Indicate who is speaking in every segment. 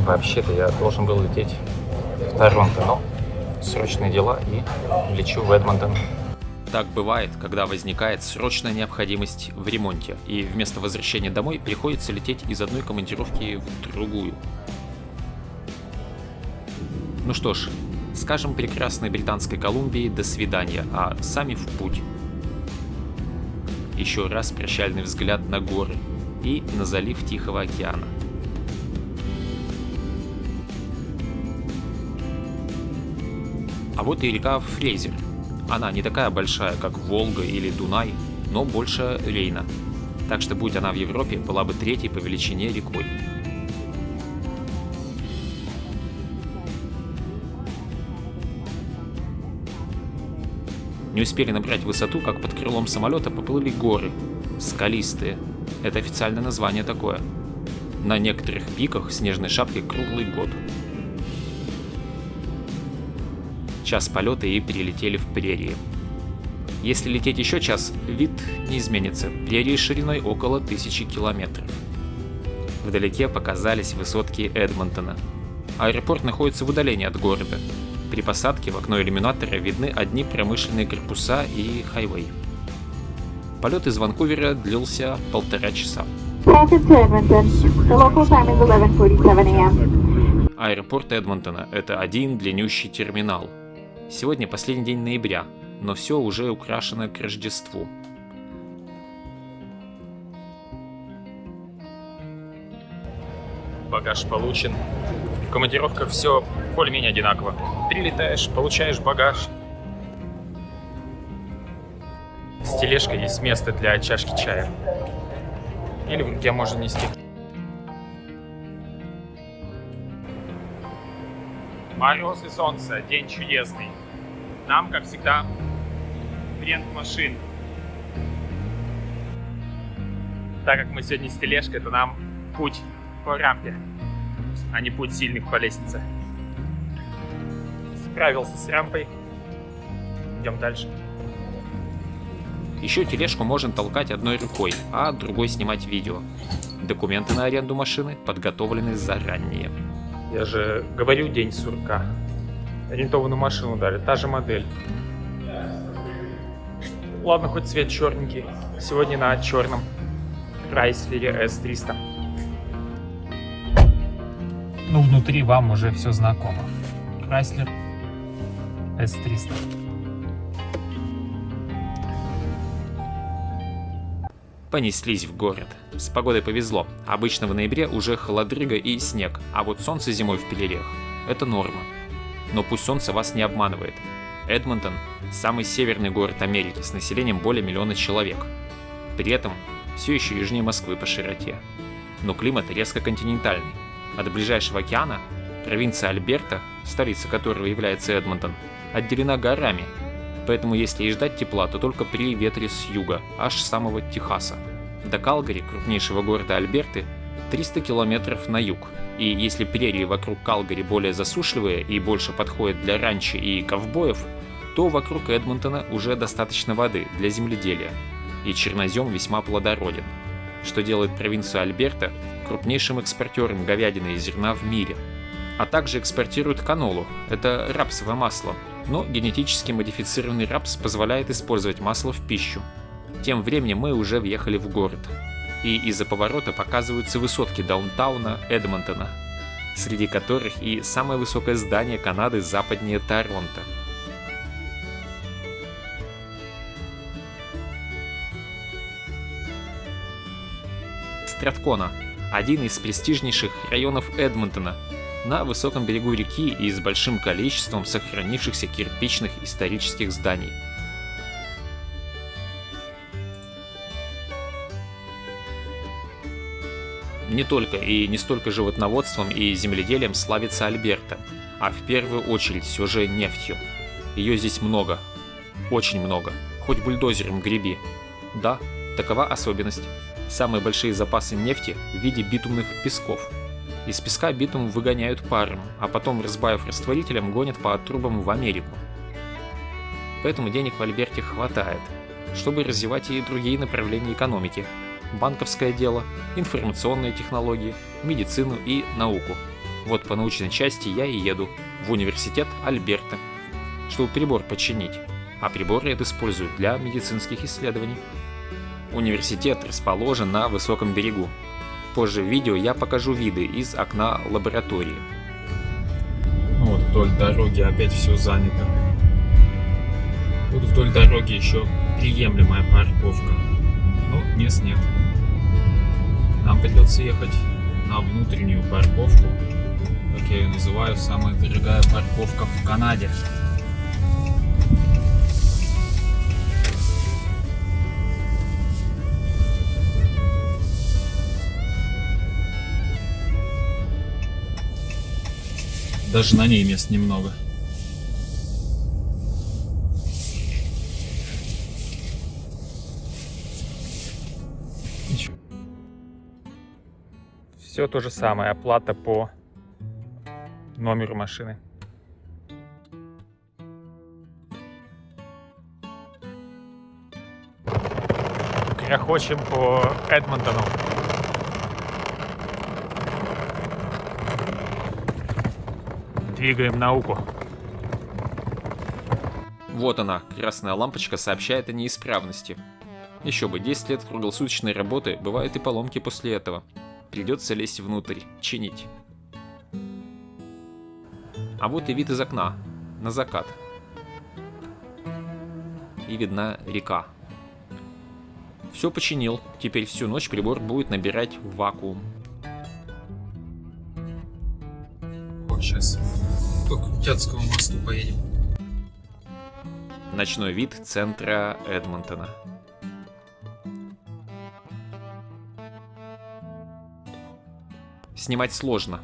Speaker 1: Вообще-то я должен был лететь в Торонто, но срочные дела и лечу в Эдмонтон.
Speaker 2: Так бывает, когда возникает срочная необходимость в ремонте, и вместо возвращения домой приходится лететь из одной командировки в другую. Ну что ж, скажем прекрасной Британской Колумбии до свидания, а сами в путь. Еще раз прощальный взгляд на горы и на залив Тихого океана. А вот и река Фрейзер. Она не такая большая, как Волга или Дунай, но больше Рейна. Так что, будь она в Европе, была бы третьей по величине рекой. Не успели набрать высоту, как под крылом самолета поплыли горы. Скалистые. Это официальное название такое. На некоторых пиках снежной шапкой круглый год. Час полета и перелетели в прерии. Если лететь еще час, вид не изменится. Прерии шириной около 1000 километров. Вдалеке показались высотки Эдмонтона. Аэропорт находится в удалении от города. При посадке в окно иллюминатора видны одни промышленные корпуса и хайвей. Полет из Ванкувера длился 1,5 часа. Аэропорт Эдмонтона – это один длиннющий терминал. Сегодня последний день ноября, но все уже украшено к Рождеству.
Speaker 1: Багаж получен. В командировках все более-менее одинаково. Прилетаешь, получаешь багаж. С тележкой есть место для чашки чая. Или в руке можно нести. Мороз и солнце, день чудесный. Нам, как всегда, рент машин. Так как мы сегодня с тележкой, то нам путь по рампе, а не путь сильных по лестнице. Справился с рампой. Идем дальше.
Speaker 2: Еще тележку можно толкать одной рукой, а другой снимать видео. Документы на аренду машины подготовлены заранее.
Speaker 1: Я же говорю, день сурка. Арендованную машину дали, та же модель. Ладно, хоть цвет черненький. Сегодня на черном Chrysler S300. Ну, внутри вам уже все знакомо. Chrysler S300.
Speaker 2: Понеслись в город. С погодой повезло. Обычно в ноябре уже холодрыга и снег, а вот солнце зимой в перьях – это норма. Но пусть солнце вас не обманывает. Эдмонтон – самый северный город Америки с населением более 1 миллиона человек. При этом все еще южнее Москвы по широте. Но климат резко континентальный. От ближайшего океана провинция Альберта, столица которого является Эдмонтон, отделена горами. Поэтому если и ждать тепла, то только при ветре с юга, аж с самого Техаса. До Калгари, крупнейшего города Альберты, 300 километров на юг. И если прерии вокруг Калгари более засушливые и больше подходят для ранчо и ковбоев, то вокруг Эдмонтона уже достаточно воды для земледелия. И чернозем весьма плодороден, что делает провинцию Альберта крупнейшим экспортером говядины и зерна в мире. А также экспортируют канолу, это рапсовое масло. Но генетически модифицированный рапс позволяет использовать масло в пищу. Тем временем мы уже въехали в город. И из-за поворота показываются высотки даунтауна Эдмонтона, среди которых и самое высокое здание Канады западнее Торонто. Страткона – один из престижнейших районов Эдмонтона, на высоком берегу реки и с большим количеством сохранившихся кирпичных исторических зданий. Не только и не столько животноводством и земледелием славится Альберта, а в первую очередь все же нефтью. Ее здесь много, очень много, хоть бульдозером греби. Да, такова особенность. Самые большие запасы нефти в виде битумных песков. Из песка битум выгоняют паром, а потом, разбавив растворителем, гонят по трубам в Америку. Поэтому денег в Альберте хватает, чтобы развивать и другие направления экономики – банковское дело, информационные технологии, медицину и науку. Вот по научной части я и еду в университет Альберта, чтобы прибор починить, а приборы это используют для медицинских исследований. Университет расположен на высоком берегу. Позже в видео я покажу виды из окна лаборатории.
Speaker 1: Вот вдоль дороги опять все занято. Тут вдоль дороги еще приемлемая парковка, но мест нет. Нам придется ехать на внутреннюю парковку, как я ее называю, самая дорогая парковка в Канаде. Даже на ней мест немного. Все то же самое, оплата по номеру машины. Грохочем по Эдмонтону. Двигаем науку.
Speaker 2: Вот она, красная лампочка сообщает о неисправности. Еще бы, 10 лет круглосуточной работы, бывают и поломки после этого. Придется лезть внутрь, чинить. А вот и вид из окна, на закат. И видна река. Все починил, теперь всю ночь прибор будет набирать вакуум.
Speaker 1: Вот сейчас по Крутяцкому мосту поедем.
Speaker 2: Ночной вид центра Эдмонтона. Снимать сложно.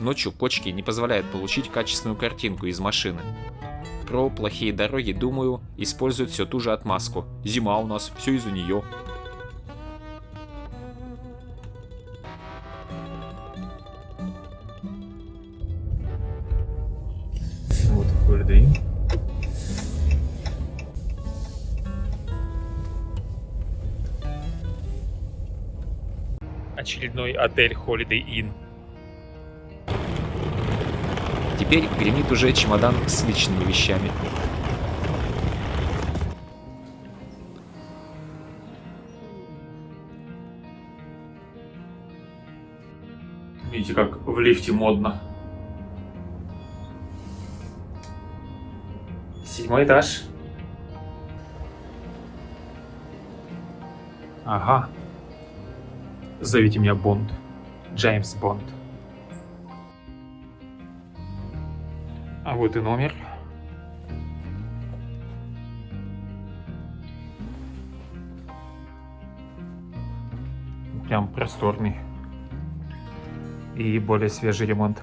Speaker 2: Ночью кочки не позволяют получить качественную картинку из машины. Про плохие дороги, думаю, используют все ту же отмазку. Зима у нас, все из-за нее.
Speaker 1: Вот Holiday Inn. Очередной отель Holiday Inn.
Speaker 2: Теперь гремит уже чемодан с личными вещами.
Speaker 1: Видите, как в лифте модно. 7-й этаж. Ага. Зовите меня Бонд. Джеймс Бонд. А вот и номер. Прям просторный. И более свежий ремонт.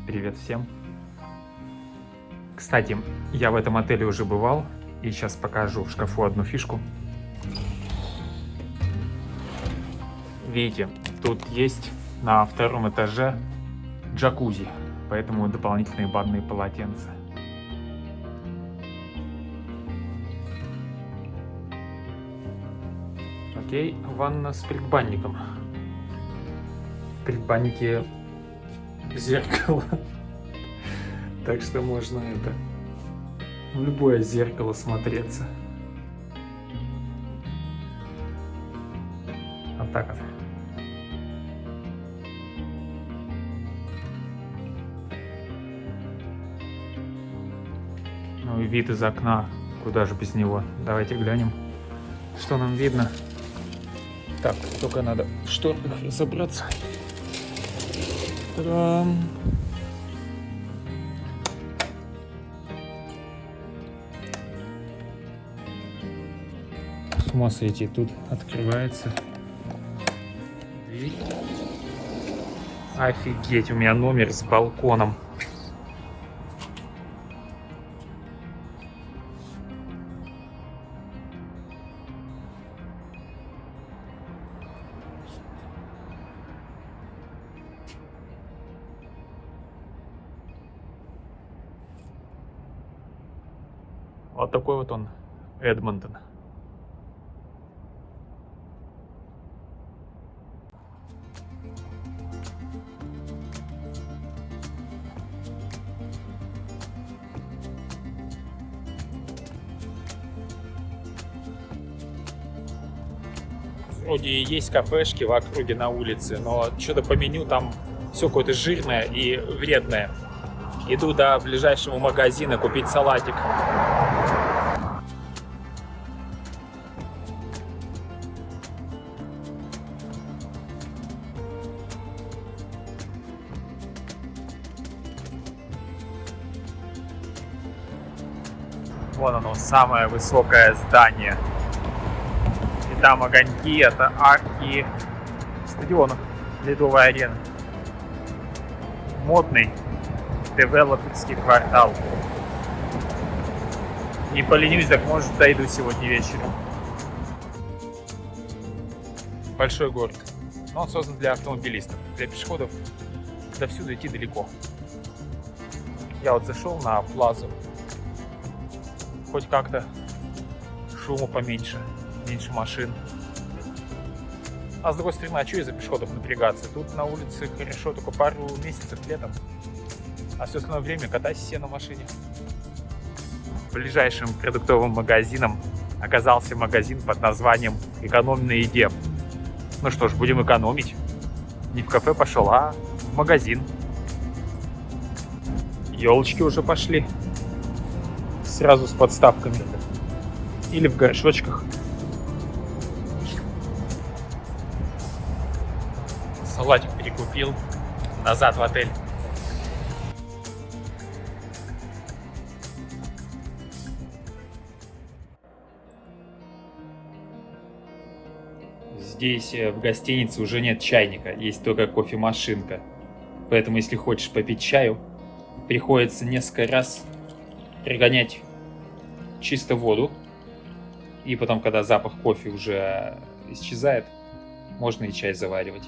Speaker 1: Привет всем. Кстати, я в этом отеле уже бывал, и сейчас покажу в шкафу одну фишку. Видите, тут есть на 2-м этаже джакузи, поэтому дополнительные банные полотенца. Окей, ванна с предбанником. В предбаннике зеркало. Так что можно в любое зеркало смотреться. Вот так вот. Ну и вид из окна. Куда же без него? Давайте глянем, что нам видно. Так, только надо в шторках разобраться. Та-дам! С ума сойти, тут открывается дверь. Офигеть, у меня номер с балконом. Вот такой вот он, Эдмонтон. вроде и есть кафешки в округе на улице, но что-то по меню там все какое-то жирное и вредное. Иду до ближайшего магазина купить салатик. Вон оно, самое высокое здание. И там огоньки, это арки стадиона, Ледовая арена. Модный девелоперский квартал. Не поленюсь, так может дойду сегодня вечером. Большой город. Но он создан для автомобилистов. Для пешеходов до всюду идти далеко. Я вот зашел на плазу. Хоть как-то шума поменьше, меньше машин. А с другой стороны, а что из-за пешеходов напрягаться? Тут на улице хорошо только пару месяцев летом. А все остальное время катайся себе на машине. Ближайшим продуктовым магазином оказался магазин под названием «Экономь на еде». Ну что ж, будем экономить. Не в кафе пошел, а в магазин. Елочки уже пошли. Сразу с подставками. Или в горшочках. Салатик перекупил. Назад в отель. Здесь в гостинице уже нет чайника, есть только кофемашинка. Поэтому, если хочешь попить чаю, приходится несколько раз пригонять чисто воду. И потом, когда запах кофе уже исчезает, можно и чай заваривать.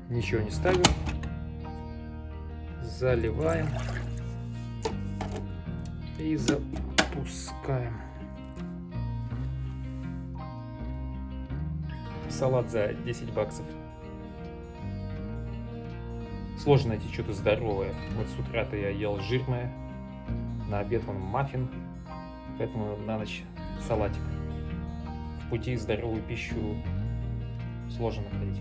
Speaker 1: Ничего не ставим. Заливаем. И запускаем. Салат за 10 баксов. Сложно найти что-то здоровое. Вот с утра-то я ел жирное. На обед вон маффин. Поэтому на ночь салатик. В пути здоровую пищу сложно находить.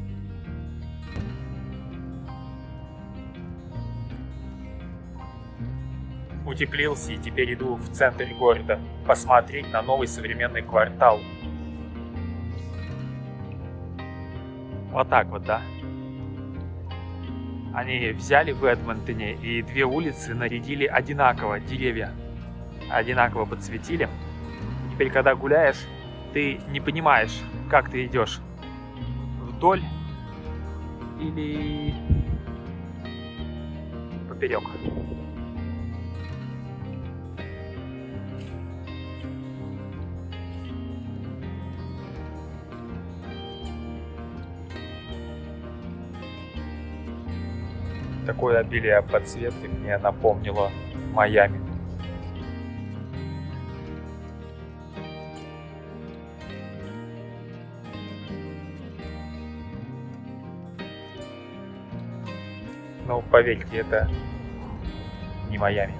Speaker 1: Утеплился и теперь иду в центр города посмотреть на новый современный квартал. Вот так вот, да? Они взяли в Эдмонтоне и две улицы нарядили одинаково, деревья одинаково подсветили. Теперь, когда гуляешь, ты не понимаешь, как ты идешь. Вдоль или поперек. Такое обилие подсветки мне напомнило Майами. Но поверьте, это не Майами.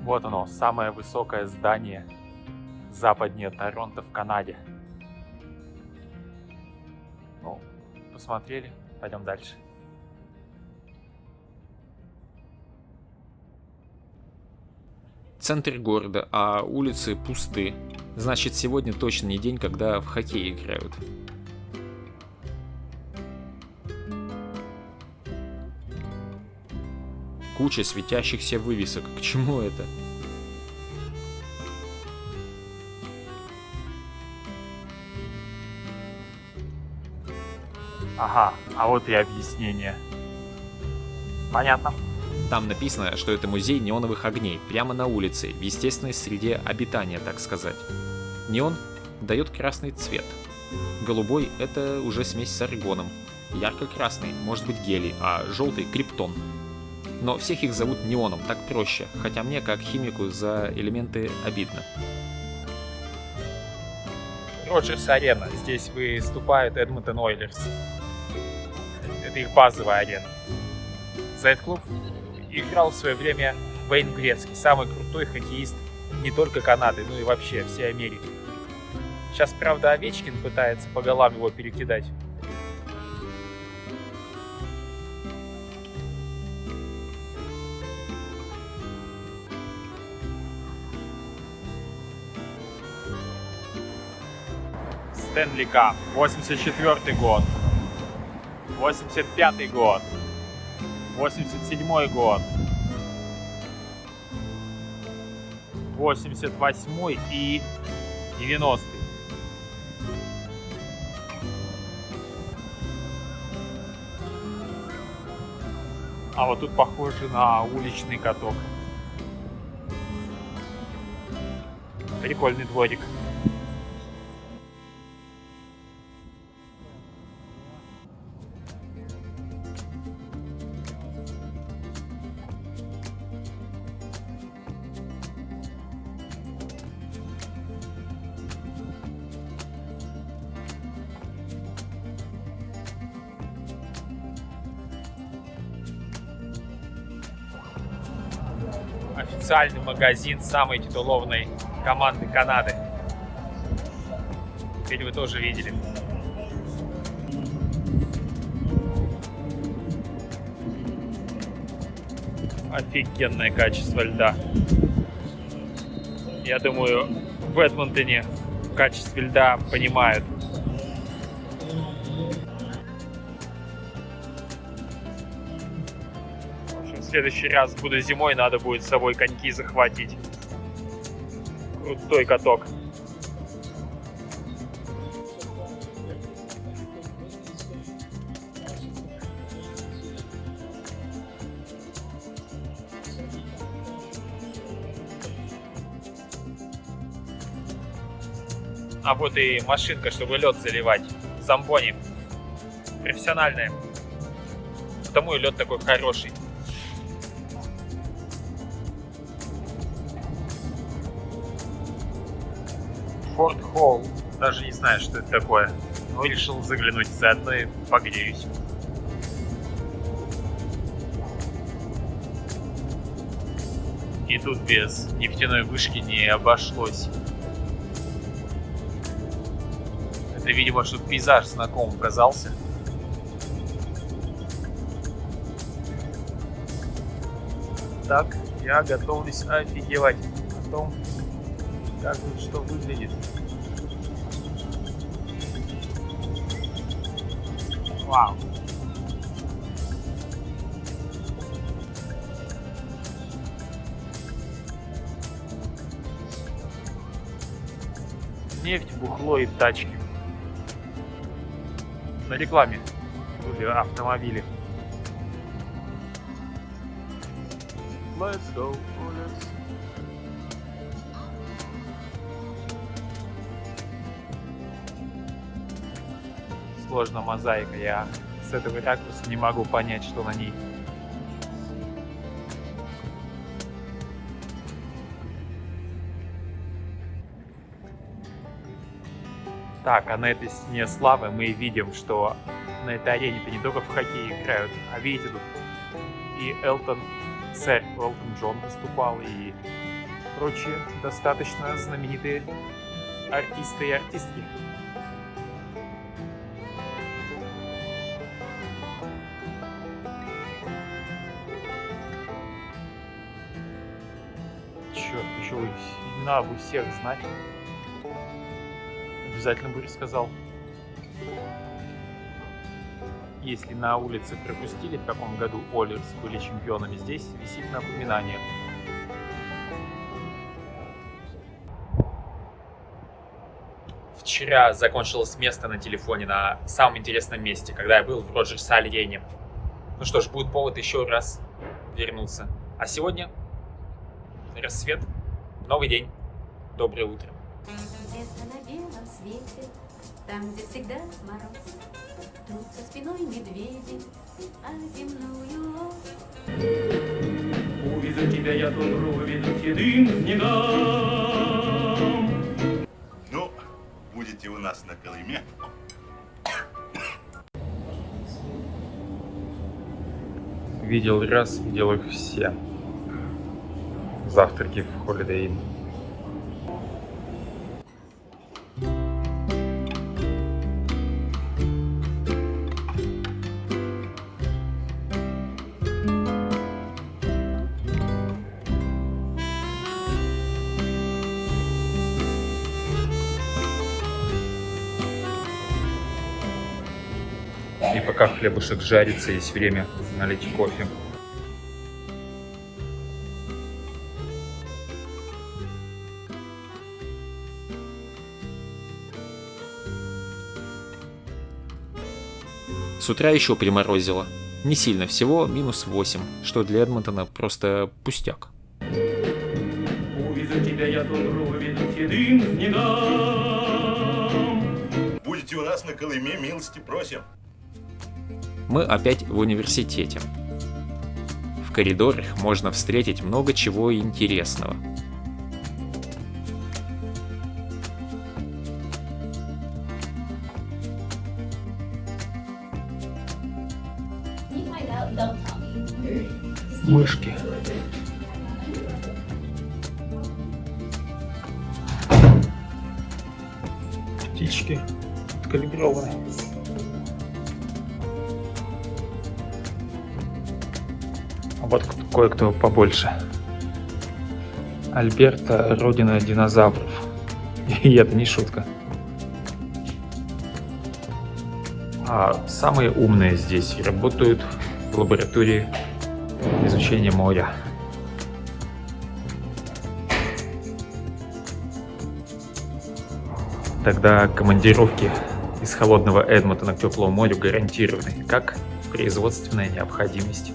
Speaker 1: Вот оно, самое высокое здание западнее Торонто в Канаде. Ну, посмотрели, пойдем дальше.
Speaker 2: Центр города, а улицы пусты. Значит, сегодня точно не день, когда в хоккей играют. Куча светящихся вывесок. К чему это?
Speaker 1: Ага, а вот и объяснение. Понятно.
Speaker 2: Там написано, что это музей неоновых огней, прямо на улице, в естественной среде обитания, так сказать. Неон дает красный цвет. Голубой — это уже смесь с аргоном. Ярко-красный может быть гелий, а желтый — криптон. Но всех их зовут неоном, так проще, хотя мне, как химику, за элементы обидно.
Speaker 1: Роджерс-арена. Здесь выступают Эдмонтон Ойлерс. Это их базовая арена. За этот клуб играл в свое время Вейн Грецкий, самый крутой хоккеист не только Канады, но и вообще всей Америки. Сейчас, правда, Овечкин пытается по голам его перекидать. Стэнли Кап, 84 год, 85 год, 87 год, 88 и 90. А вот тут похоже на уличный каток. Прикольный дворик. Официальный магазин самой титулованной команды Канады. Теперь вы тоже видели. Офигенное качество льда. Я думаю, в Эдмонтоне в качестве льда понимают. В следующий раз буду зимой, надо будет с собой коньки захватить. Крутой каток. А вот и машинка, чтобы лед заливать. Замбони. Профессиональная. Потому и лед такой хороший. Форт Холл. Даже не знаю, что это такое. Но решил заглянуть заодно и погреюсь. И тут без нефтяной вышки не обошлось. Это, видимо, чтобы пейзаж знакомым казался. Так, я готовлюсь офигевать о том, как тут что выглядит. Вау! Нефть, бухло и тачки. На рекламе были автомобили. Let's go, let's. Сложная мозаика, я с этого ракурса не могу понять, что на ней. Так, а на этой стене славы мы видим, что на этой арене-то не только в хоккей играют, а видите, тут и сэр Элтон Джон выступал, и прочие достаточно знаменитые артисты и артистки. Черт, еще имена бы всех знать. Обязательно бы рассказал. Если на улице пропустили, в каком году Олерс были чемпионами, здесь висит напоминание. Вчера закончилось место на телефоне на самом интересном месте, когда я был в Роджерс-арене. Ну что ж, будет повод еще раз вернуться. А сегодня рассвет, новый день, доброе утро.
Speaker 3: Где-то на белом свете, там, где всегда мороз, трутся спиной медведи, а земную ось.
Speaker 4: Увижу тебя, я тундру, веду седым снегам.
Speaker 5: Ну, будет Будете у нас на Колыме?
Speaker 1: Видел раз, видел их все. Завтраки в Holiday Inn. И пока хлебушек жарится, есть время налить кофе.
Speaker 2: С утра еще приморозило. Не сильно, всего -8, что для Эдмонтона просто пустяк.
Speaker 4: Увезу тебя я тундру, веду седым снегам.
Speaker 5: Будете у нас на Колыме, милости просим.
Speaker 2: Мы опять в университете. В коридорах можно встретить много чего интересного.
Speaker 1: Мышки. Птички откалиброваны. Вот кое-кто побольше. Альберта — родина динозавров. И это не шутка. А самые умные здесь работают в лаборатории изучения моря. Тогда командировки из холодного Эдмонтона к теплому морю гарантированы, как производственная необходимость.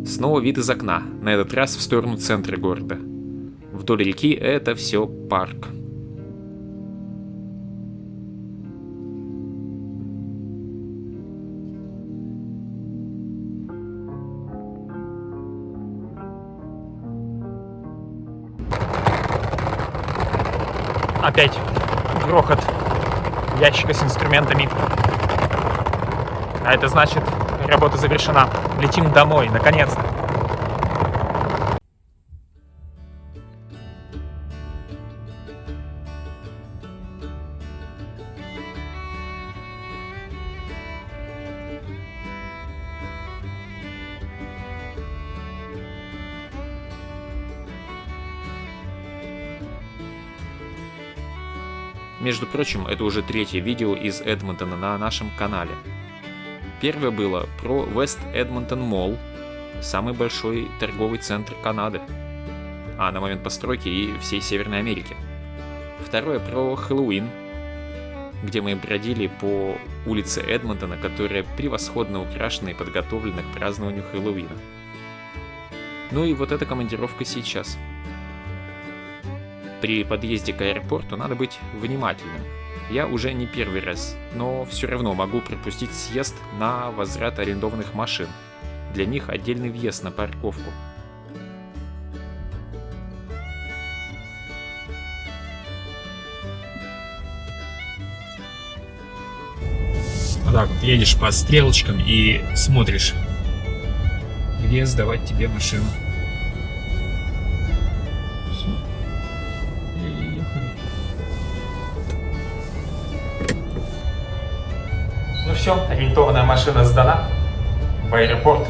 Speaker 2: Снова вид из окна, на этот раз в сторону центра города. Вдоль реки это все парк.
Speaker 1: Опять грохот ящика с инструментами. А это значит, работа завершена. Летим домой, наконец-то.
Speaker 2: Между прочим, это уже третье видео из Эдмонтона на нашем канале. Первое было про West Edmonton Mall, самый большой торговый центр Канады, а на момент постройки и всей Северной Америки. Второе про Хэллоуин, где мы бродили по улице Эдмонтона, которая превосходно украшена и подготовлена к празднованию Хэллоуина. Ну и вот эта командировка сейчас. При подъезде к аэропорту надо быть внимательным. Я уже не первый раз, но все равно могу пропустить съезд на возврат арендованных машин. Для них отдельный въезд на парковку.
Speaker 1: Вот так вот едешь по стрелочкам и смотришь, где сдавать тебе машину. Ну все, арендованная машина сдана в аэропорт.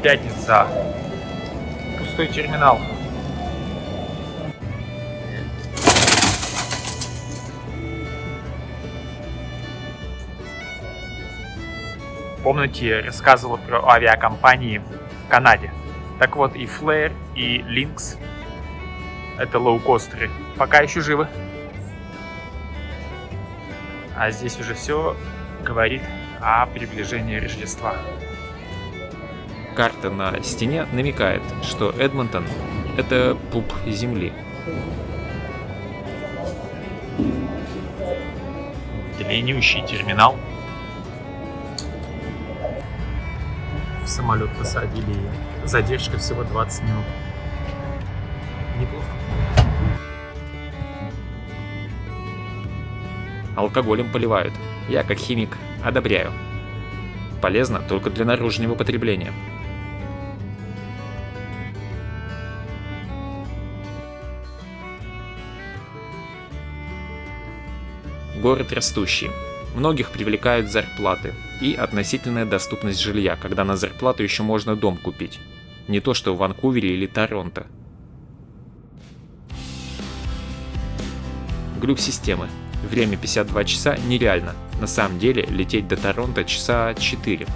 Speaker 1: Пятница. Пустой терминал. Помните, я рассказывал про авиакомпании в Канаде. Так вот, и Flair, и Lynx — это лоукостеры. Пока еще живы. А здесь уже все говорит о приближении Рождества.
Speaker 2: Карта на стене намекает, что Эдмонтон — это пуп земли.
Speaker 1: длиннющий терминал. В самолет посадили, задержка всего 20 минут. Неплохо.
Speaker 2: Алкоголем поливают. Я, как химик, одобряю. Полезно только для наружного потребления. Город растущий. Многих привлекают зарплаты и относительная доступность жилья, когда на зарплату еще можно дом купить. Не то что в Ванкувере или Торонто. Глюк системы. Время 52 часа нереально. На самом деле лететь до Торонто часа 4.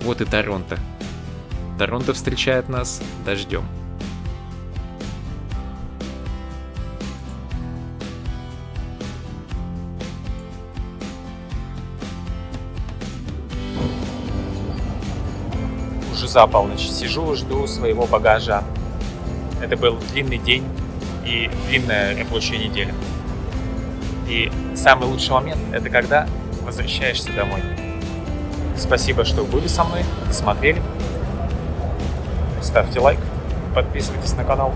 Speaker 2: Вот и Торонто. Торонто встречает нас дождем.
Speaker 1: Уже за полночь сижу, жду своего багажа. Это был длинный день и длинная рабочая неделя. И самый лучший момент — это когда возвращаешься домой. Спасибо, что были со мной, досмотрели. Ставьте лайк, подписывайтесь на канал.